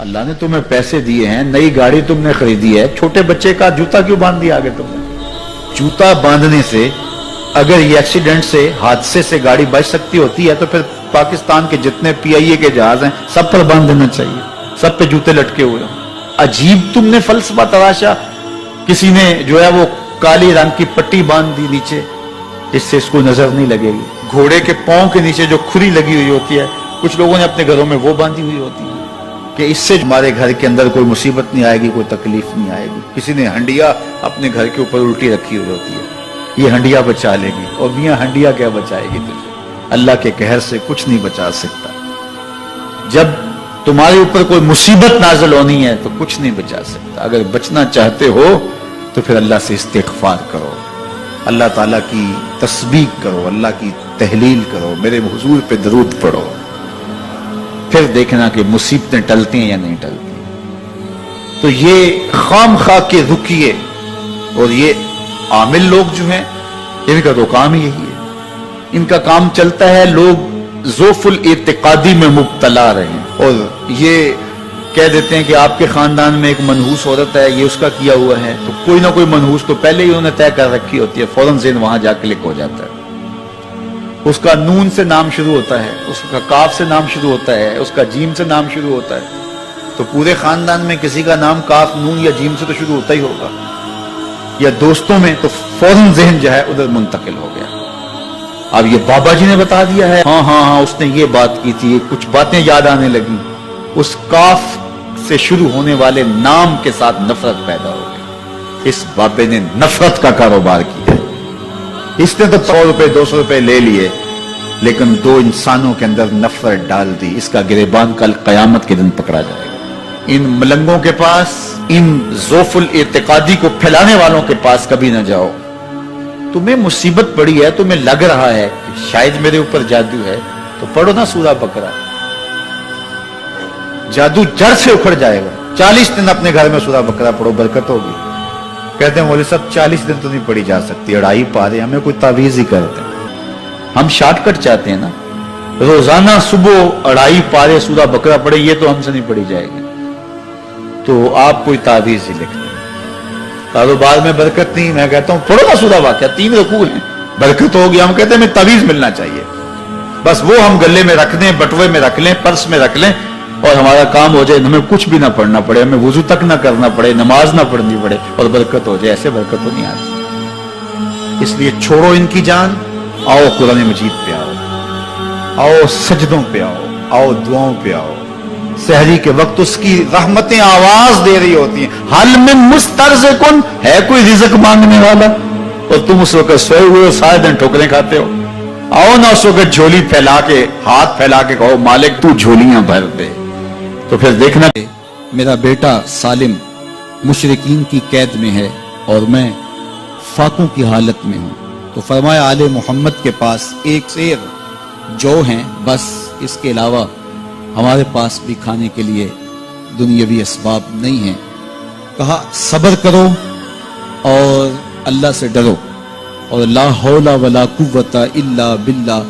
اللہ نے تمہیں پیسے دیے ہیں, نئی گاڑی تم نے خریدی ہے, چھوٹے بچے کا جوتا کیوں باندھ دیا آگے تم نے؟ جوتا باندھنے سے اگر یہ ایکسیڈنٹ سے, حادثے سے گاڑی بچ سکتی ہوتی ہے تو پھر پاکستان کے جتنے پی آئی اے کے جہاز ہیں سب پر باندھ دینا چاہیے, سب پہ جوتے لٹکے ہوئے ہوں. عجیب تم نے فلسفہ تراشا. کسی نے جو ہے وہ کالی رنگ کی پٹی باندھ دی نیچے, اس سے اس کو نظر نہیں لگے گی. گھوڑے کے پاؤں کے نیچے جو کھری لگی ہوئی ہوتی ہے, کچھ لوگوں نے اپنے گھروں میں وہ باندھی ہوئی ہوتی ہے کہ اس سے ہمارے گھر کے اندر کوئی مصیبت نہیں آئے گی, کوئی تکلیف نہیں آئے گی. کسی نے ہنڈیا اپنے گھر کے اوپر الٹی رکھی ہوئی ہوتی ہے, یہ ہنڈیا بچا لے گی. اور میاں ہنڈیا کیا بچائے گی تجھے؟ اللہ کے قہر سے کچھ نہیں بچا سکتا. جب تمہارے اوپر کوئی مصیبت نازل ہونی ہے تو کچھ نہیں بچا سکتا. اگر بچنا چاہتے ہو تو پھر اللہ سے استغفار کرو, اللہ تعالیٰ کی تسبیح کرو, اللہ کی تحلیل کرو, میرے حضور پہ درود پڑھو, پھر دیکھنا کہ مصیبتیں ٹلتی ہیں یا نہیں ٹلتی. تو یہ خام خواہ کے رکیے اور یہ عامل لوگ جو ہیں ان کا تو کام یہی ہے. ان کا کام چلتا ہے لوگ ذوف الاعتقادی میں مبتلا رہے اور یہ کہہ دیتے ہیں کہ آپ کے خاندان میں ایک منحوس عورت ہے, یہ اس کا کیا ہوا ہے, تو کوئی نہ کوئی منحوس تو پہلے ہی انہوں نے طے کر رکھی ہوتی ہے, فوراً ذہن وہاں جا کلک ہو جاتا ہے. اس کا نون سے نام شروع ہوتا ہے, اس کا کاف سے نام شروع ہوتا ہے, اس کا جیم سے نام شروع ہوتا ہے, تو پورے خاندان میں کسی کا نام کاف نون یا جیم سے تو شروع ہوتا ہی ہوگا, یا دوستوں میں, تو فوراً ذہن جو ہے ادھر منتقل ہو گیا. اب یہ بابا جی نے بتا دیا ہے, ہاں ہاں ہاں اس نے یہ بات کی تھی, کچھ باتیں یاد آنے لگی. اس کاف سے شروع ہونے والے نام کے ساتھ نفرت پیدا ہو گئی. اس بابے نے نفرت کا کاروبار کیا. اس نے تو 100 روپے 200 روپے لے لیے, لیکن دو انسانوں کے اندر نفرت ڈال دی. اس کا گریبان کل قیامت کے دن پکڑا جائے گا. ان ملنگوں کے پاس, ان ذوف الاعتقادی کو پھیلانے والوں کے پاس کبھی نہ جاؤ. تمہیں مصیبت پڑی ہے, تمہیں لگ رہا ہے کہ شاید میرے اوپر جادو ہے, تو پڑھو نا سورہ بقرہ, جادو جڑ سے اکھڑ جائے گا. 40 دن اپنے گھر میں سورہ بقرہ پڑھو, برکت ہوگی. کہتے ہیں مولوی صاحب 40 دن تو نہیں پڑھی جا سکتی, 2.5 پارے, ہمیں کوئی تعویذ ہی کرتے ہیں. ہم شارٹ کٹ چاہتے ہیں نا, روزانہ صبح 2.5 پارے سورہ بقرہ پڑھے, یہ تو ہم سے نہیں پڑھی جائے گی. تو آپ کوئی تعویذ ہی لکھتے ہیں. کاروبار میں برکت نہیں, میں کہتا ہوں پڑھو نا سورہ واقعہ, 3 رکوع ہیں, برکت ہوگی. ہم کہتے ہیں ہمیں تعویذ ملنا چاہیے, بس وہ ہم گلے میں رکھ دیں, بٹوے میں رکھ لیں, پرس میں رکھ لیں, اور ہمارا کام ہو جائے, ہمیں کچھ بھی نہ پڑھنا پڑے, ہمیں وضو تک نہ کرنا پڑے, نماز نہ پڑھنی پڑے, اور برکت ہو جائے. ایسے برکت تو نہیں آتی. اس لیے چھوڑو ان کی جان, آؤ قرآن مجید پہ آؤ, آؤ سجدوں پہ آؤ, آؤ دعاؤں پہ آؤ. سحری کے وقت اس کی رحمتیں آواز دے رہی ہوتی ہیں, حل من مسترزقن, ہے کوئی رزق مانگنے والا, اور تم اس وقت سوئے ہوئے ہو, سارے دن ٹھوکریں کھاتے ہو. آؤ نا اس وقت جھولی پھیلا کے, ہاتھ پھیلا کے کہو مالک تو جھولیاں بھر دے. تو پھر دیکھنا میرا بیٹا سالم مشرکین کی قید میں ہے اور میں فاقوں کی حالت میں ہوں. تو فرمایا آل محمد کے پاس ایک سیر جو ہیں, بس اس کے علاوہ ہمارے پاس بھی کھانے کے لیے دنیاوی اسباب نہیں ہیں. کہا صبر کرو اور اللہ سے ڈرو, اور لا حول ولا قوت الا باللہ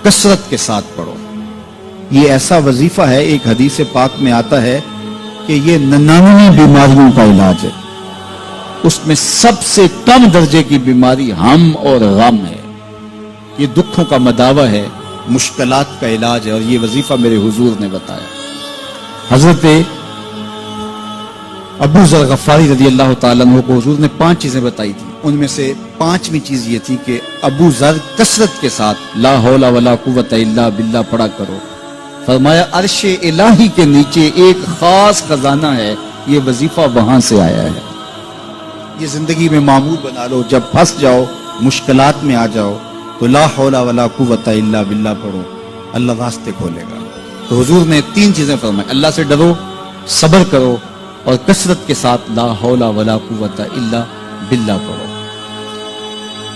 کثرت کے ساتھ پڑھو. یہ ایسا وظیفہ ہے, ایک حدیث پاک میں آتا ہے کہ یہ 99 بیماریوں کا علاج ہے. اس میں سب سے کم درجے کی بیماری ہم اور غم ہے. یہ دکھوں کا مداوع ہے, مشکلات کا علاج ہے, اور یہ وظیفہ میرے حضور نے بتایا. حضرت ابو ذر غفاری رضی اللہ تعالیٰ عنہ کو حضور نے 5 چیزیں بتائی تھی. ان میں سے 5ویں چیز یہ تھی کہ ابو ذر کثرت کے ساتھ لا حول ولا قوت الا باللہ پڑھا کرو. فرمایا عرش الہی کے نیچے ایک خاص خزانہ ہے, یہ وظیفہ وہاں سے آیا ہے. یہ زندگی میں معمول بنا لو, جب پھنس جاؤ, مشکلات میں آ جاؤ, تو لا حول ولا قوت الا باللہ پڑھو, اللہ راستے کھولے گا. تو حضور نے 3 چیزیں فرمائی, اللہ سے ڈرو, صبر کرو, اور کثرت کے ساتھ لا حول ولا قوت الا باللہ پڑھو.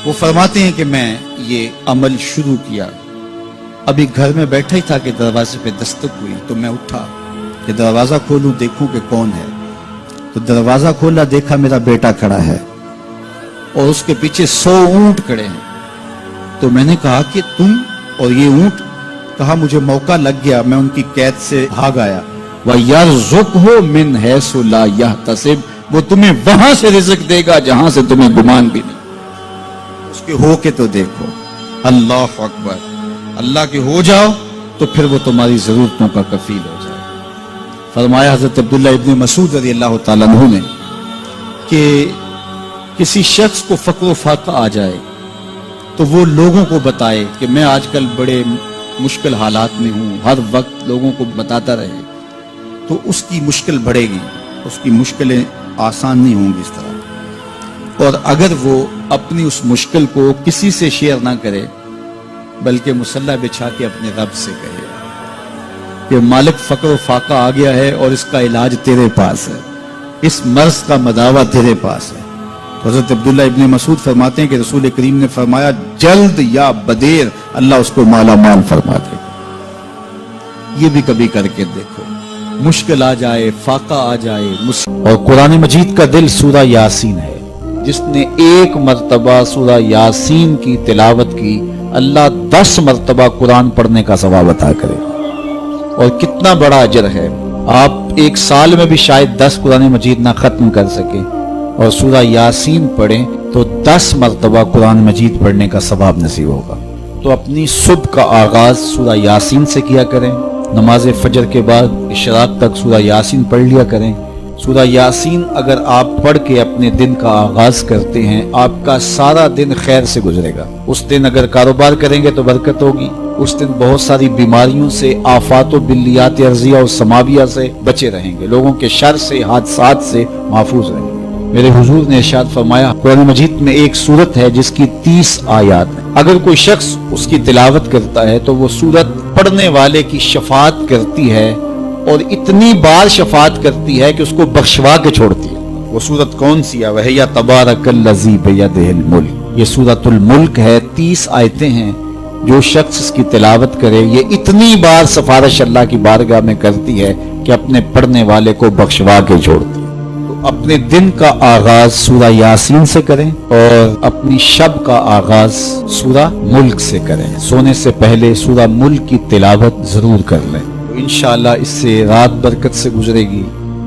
وہ فرماتے ہیں کہ میں یہ عمل شروع کیا, ابھی گھر میں بیٹھا ہی تھا کہ دروازے پہ دستک ہوئی. تو میں اٹھا کہ دروازہ کھولوں, دیکھوں کہ کون ہے. تو دروازہ کھولا, دیکھا میرا بیٹا کھڑا ہے اور اس کے پیچھے 100 اونٹ کھڑے ہیں. تو میں نے کہا کہ تم اور یہ اونٹ؟ کہا مجھے موقع لگ گیا, میں ان کی قید سے بھاگ آیا. وَيَرْزُقْهُ مِنْ حَيْثُ لَا يَحْتَسِبُ، وہ تمہیں وہاں سے رزق دے گا جہاں سے تمہیں گمان بھی نہیں۔ اس کے ہو کے تو دیکھو، اللہ اکبر، اللہ کے ہو جاؤ تو پھر وہ تمہاری ضرورتوں کا کفیل ہو جائے۔ فرمایا حضرت عبداللہ ابن مسعود رضی اللہ تعالیٰ عنہ نے کہ کسی شخص کو فقر و فاقہ آ جائے تو وہ لوگوں کو بتائے کہ میں آج کل بڑے مشکل حالات میں ہوں، ہر وقت لوگوں کو بتاتا رہے تو اس کی مشکل بڑھے گی، اس کی مشکلیں آسان نہیں ہوں گی اس طرح۔ اور اگر وہ اپنی اس مشکل کو کسی سے شیئر نہ کرے بلکہ مصلی بچھا کے اپنے رب سے کہے کہ مالک فقر و فاقہ آ گیا ہے اور اس کا علاج تیرے پاس ہے، اس مرض کا مداوع تیرے پاس ہے۔ تو حضرت عبداللہ ابن مسعود فرماتے ہیں کہ رسول کریم نے فرمایا جلد یا بدیر اللہ اس کو مالا مال فرما دے گا۔ یہ بھی کبھی کر کے دیکھو، مشکل آ جائے، فاقہ آ جائے۔ اور قرآن مجید کا دل سورہ یاسین ہے، جس نے ایک مرتبہ سورہ یاسین کی تلاوت کی اللہ 10 مرتبہ قرآن پڑھنے کا ثواب عطا کرے۔ اور کتنا بڑا اجر ہے، آپ ایک سال میں بھی شاید 10 قرآن مجید نہ ختم کر سکے اور سورہ یاسین پڑھیں تو 10 مرتبہ قرآن مجید پڑھنے کا ثواب نصیب ہوگا۔ تو اپنی صبح کا آغاز سورہ یاسین سے کیا کریں، نماز فجر کے بعد اشراق تک سورہ یاسین پڑھ لیا کریں۔ سورہ یاسین اگر آپ پڑھ کے اپنے دن کا آغاز کرتے ہیں، آپ کا سارا دن خیر سے گزرے گا۔ اس دن اگر کاروبار کریں گے تو برکت ہوگی، اس دن بہت ساری بیماریوں سے، آفات و بلیات ارضیہ و سماویہ سے بچے رہیں گے، لوگوں کے شر سے، حادثات سے محفوظ رہیں گے۔ میرے حضور نے ارشاد فرمایا قرآن مجید میں ایک سورت ہے جس کی 30 آیات ہیں، اگر کوئی شخص اس کی تلاوت کرتا ہے تو وہ سورت پڑھنے والے کی شفاعت کرتی ہے، اور اتنی بار شفاعت کرتی ہے کہ اس کو بخشوا کے چھوڑتی ہے۔ وہ سورت کون سی ہے؟ وَهِيَ تَبَارَكَ الَّذِي بِيَدِهِ الْمُلْكُ، یہ سورۃ الملک ہے، 30 آیتیں ہیں۔ جو شخص اس کی تلاوت کرے یہ اتنی بار سفارش اللہ کی بارگاہ میں کرتی ہے کہ اپنے پڑھنے والے کو بخشوا کے چھوڑتی ہے۔ تو اپنے دن کا آغاز سورہ یاسین سے کریں اور اپنی شب کا آغاز سورہ ملک سے کریں۔ سونے سے پہلے سورہ ملک کی تلاوت ضرور کر لیں، انشاءاللہ اس سے رات برکت سے گزرے گی۔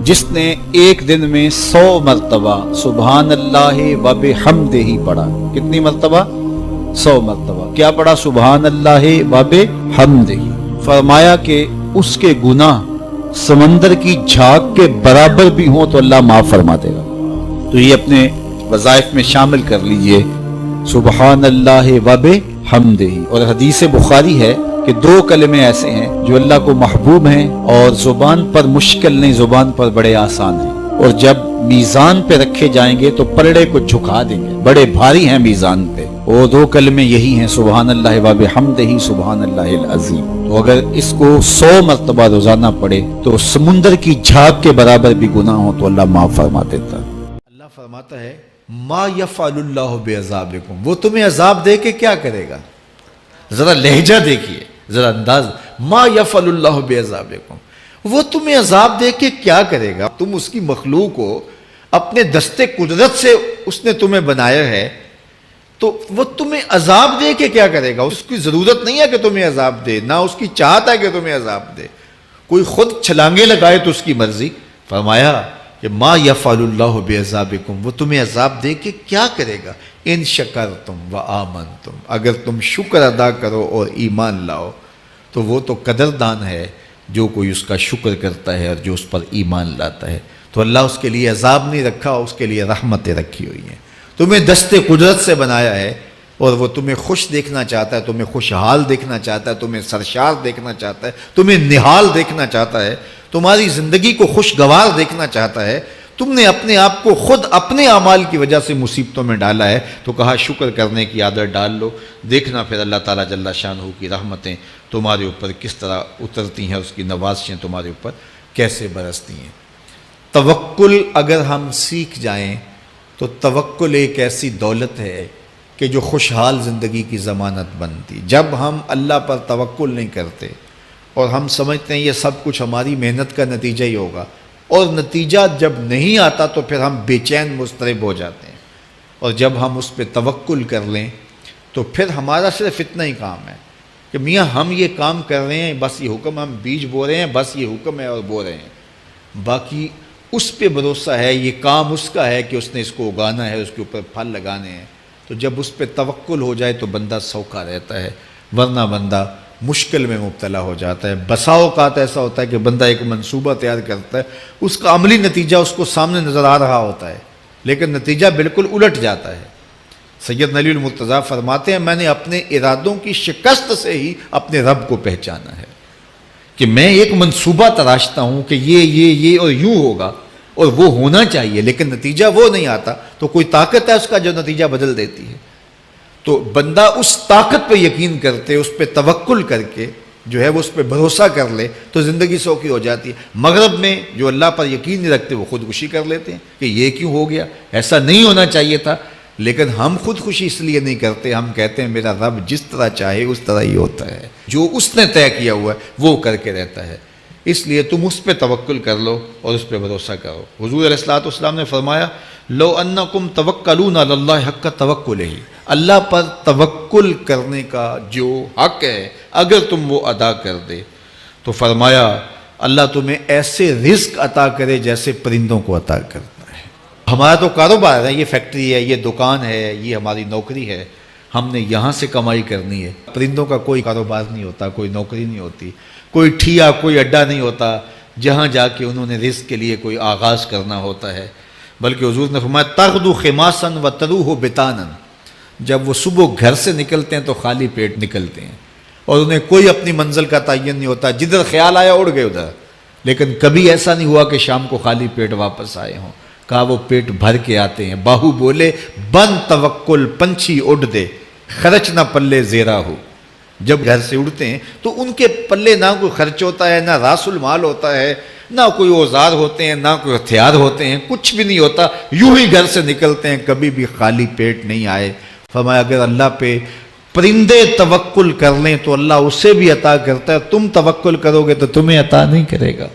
جس نے ایک دن میں 100 مرتبہ سبحان اللہ و بحمدہ پڑھا، کتنی مرتبہ؟ 100 مرتبہ کیا پڑھا؟ سبحان اللہ و بحمدہ، فرمایا کہ اس کے گناہ سمندر کی جھاگ کے برابر بھی ہوں تو اللہ معاف فرما دے گا۔ تو یہ اپنے وظائف میں شامل کر لیجئے، سبحان اللہ و بحمدہ۔ اور حدیث بخاری ہے کہ 2 کلمے ایسے ہیں جو اللہ کو محبوب ہیں اور زبان پر مشکل نہیں، زبان پر بڑے آسان ہیں، اور جب میزان پہ رکھے جائیں گے تو پلڑے کو جھکا دیں گے، بڑے بھاری ہیں میزان پہ۔ وہ 2 کلمے یہی ہیں، سبحان اللہ و بحمدہ، سبحان اللہ العظیم۔ تو اگر اس کو 100 مرتبہ روزانہ پڑھے تو سمندر کی جھاگ کے برابر بھی گناہ ہو تو اللہ معاف فرما دیتا ہے۔ اللہ فرماتا ہے ما یفعل اللہ بعذابکم، وہ تمہیں عذاب دے کے کیا کرے گا؟ ذرا لہجہ دیکھیے، ذرا انداز، ما یفعل اللہ بعذابکم، وہ تمہیں عذاب دے کے کیا کرے گا؟ تم اس کی مخلوق ہو، اپنے دستے قدرت سے اس نے تمہیں بنایا ہے، تو وہ تمہیں عذاب دے کے کیا کرے گا؟ اس کی ضرورت نہیں ہے کہ تمہیں عذاب دے، نہ اس کی چاہت ہے کہ تمہیں عذاب دے، کوئی خود چھلانگے لگائے تو اس کی مرضی۔ فرمایا کہ ما یفعل اللہ بعذابکم، وہ تمہیں عذاب دے کے کیا کرے گا؟ ان شکرتم و آمنتم، اگر تم شکر ادا کرو اور ایمان لاؤ تو وہ تو قدردان ہے جو کوئی اس کا شکر کرتا ہے اور جو اس پر ایمان لاتا ہے۔ تو اللہ اس کے لیے عذاب نہیں رکھا، اس کے لیے رحمتیں رکھی ہوئی ہیں۔ تمہیں دست قدرت سے بنایا ہے اور وہ تمہیں خوش دیکھنا چاہتا ہے، تمہیں خوشحال دیکھنا چاہتا ہے، تمہیں سرشار دیکھنا چاہتا ہے، تمہیں نہال دیکھنا چاہتا ہے، تمہاری زندگی کو خوشگوار دیکھنا چاہتا ہے۔ تم نے اپنے آپ کو خود اپنے اعمال کی وجہ سے مصیبتوں میں ڈالا ہے، تو کہا شکر کرنے کی عادت ڈال لو، دیکھنا پھر اللہ تعالیٰ جل شانہ کی رحمتیں تمہارے اوپر کس طرح اترتی ہیں، اس کی نوازشیں تمہارے اوپر کیسے برستی ہیں۔ توکل اگر ہم سیکھ جائیں تو توکل ایک ایسی دولت ہے کہ جو خوشحال زندگی کی ضمانت بنتی۔ جب ہم اللہ پر توکل نہیں کرتے اور ہم سمجھتے ہیں یہ سب کچھ ہماری محنت کا نتیجہ ہی ہوگا، اور نتیجہ جب نہیں آتا تو پھر ہم بے چین مضطرب ہو جاتے ہیں، اور جب ہم اس پہ توکل کر لیں تو پھر ہمارا صرف اتنا ہی کام ہے کہ میاں ہم یہ کام کر رہے ہیں، بس یہ حکم، ہم بیج بو رہے ہیں، بس یہ حکم ہے اور بو رہے ہیں، باقی اس پہ بھروسہ ہے، یہ کام اس کا ہے کہ اس نے اس کو اگانا ہے، اس کے اوپر پھل لگانے ہیں۔ تو جب اس پہ توکل ہو جائے تو بندہ سوکھا رہتا ہے، ورنہ بندہ مشکل میں مبتلا ہو جاتا ہے۔ بسا اوقات ایسا ہوتا ہے کہ بندہ ایک منصوبہ تیار کرتا ہے، اس کا عملی نتیجہ اس کو سامنے نظر آ رہا ہوتا ہے، لیکن نتیجہ بالکل الٹ جاتا ہے۔ سید علی المرتضیٰ فرماتے ہیں میں نے اپنے ارادوں کی شکست سے ہی اپنے رب کو پہچانا ہے، کہ میں ایک منصوبہ تراشتا ہوں کہ یہ اور یوں ہوگا اور وہ ہونا چاہیے، لیکن نتیجہ وہ نہیں آتا، تو کوئی طاقت ہے اس کا جو نتیجہ بدل دیتی ہے۔ تو بندہ اس طاقت پہ یقین کرتے، اس پہ توکل کر کے جو ہے وہ اس پہ بھروسہ کر لے تو زندگی سوکھی ہو جاتی ہے۔ مغرب میں جو اللہ پر یقین نہیں رکھتے وہ خودکشی کر لیتے ہیں کہ یہ کیوں ہو گیا، ایسا نہیں ہونا چاہیے تھا، لیکن ہم خودکشی اس لیے نہیں کرتے، ہم کہتے ہیں میرا رب جس طرح چاہے اس طرح ہی ہوتا ہے، جو اس نے طے کیا ہوا ہے وہ کر کے رہتا ہے، اس لیے تم اس پہ توکل کر لو اور اس پہ بھروسہ کرو۔ حضور علیہ الصلوۃ والسلام نے فرمایا لو انکم توکلون علی اللہ حق توکلہ، اللہ پر توکل کرنے کا جو حق ہے اگر تم وہ ادا کر دے تو فرمایا اللہ تمہیں ایسے رزق عطا کرے جیسے پرندوں کو عطا کرتا ہے۔ ہمارا تو کاروبار ہے، یہ فیکٹری ہے، یہ دکان ہے، یہ ہماری نوکری ہے، ہم نے یہاں سے کمائی کرنی ہے۔ پرندوں کا کوئی کاروبار نہیں ہوتا، کوئی نوکری نہیں ہوتی، کوئی ٹھیا، کوئی اڈا نہیں ہوتا جہاں جا کے انہوں نے رزق کے لیے کوئی آغاز کرنا ہوتا ہے، بلکہ حضور نے فرمایا تغدو خماسا وتروح بطانا، جب وہ صبح گھر سے نکلتے ہیں تو خالی پیٹ نکلتے ہیں اور انہیں کوئی اپنی منزل کا تعین نہیں ہوتا، جدھر خیال آیا اڑ گئے ادھر، لیکن کبھی ایسا نہیں ہوا کہ شام کو خالی پیٹ واپس آئے ہوں، کہا وہ پیٹ بھر کے آتے ہیں۔ باہو بولے بن توکل پنچھی اڑ دے، خرچ نہ پلے زیرا ہو، جب گھر سے اڑتے ہیں تو ان کے پلے نہ کوئی خرچ ہوتا ہے، نہ راس المال ہوتا ہے، نہ کوئی اوزار ہوتے ہیں، نہ کوئی ہتھیار ہوتے ہیں، کچھ بھی نہیں ہوتا، یوں ہی گھر سے نکلتے ہیں، کبھی بھی خالی پیٹ نہیں آئے۔ فرمایا اگر اللہ پہ پرندے توکل کر لیں تو اللہ اسے بھی عطا کرتا ہے، تم توکل کرو گے تو تمہیں عطا نہیں کرے گا۔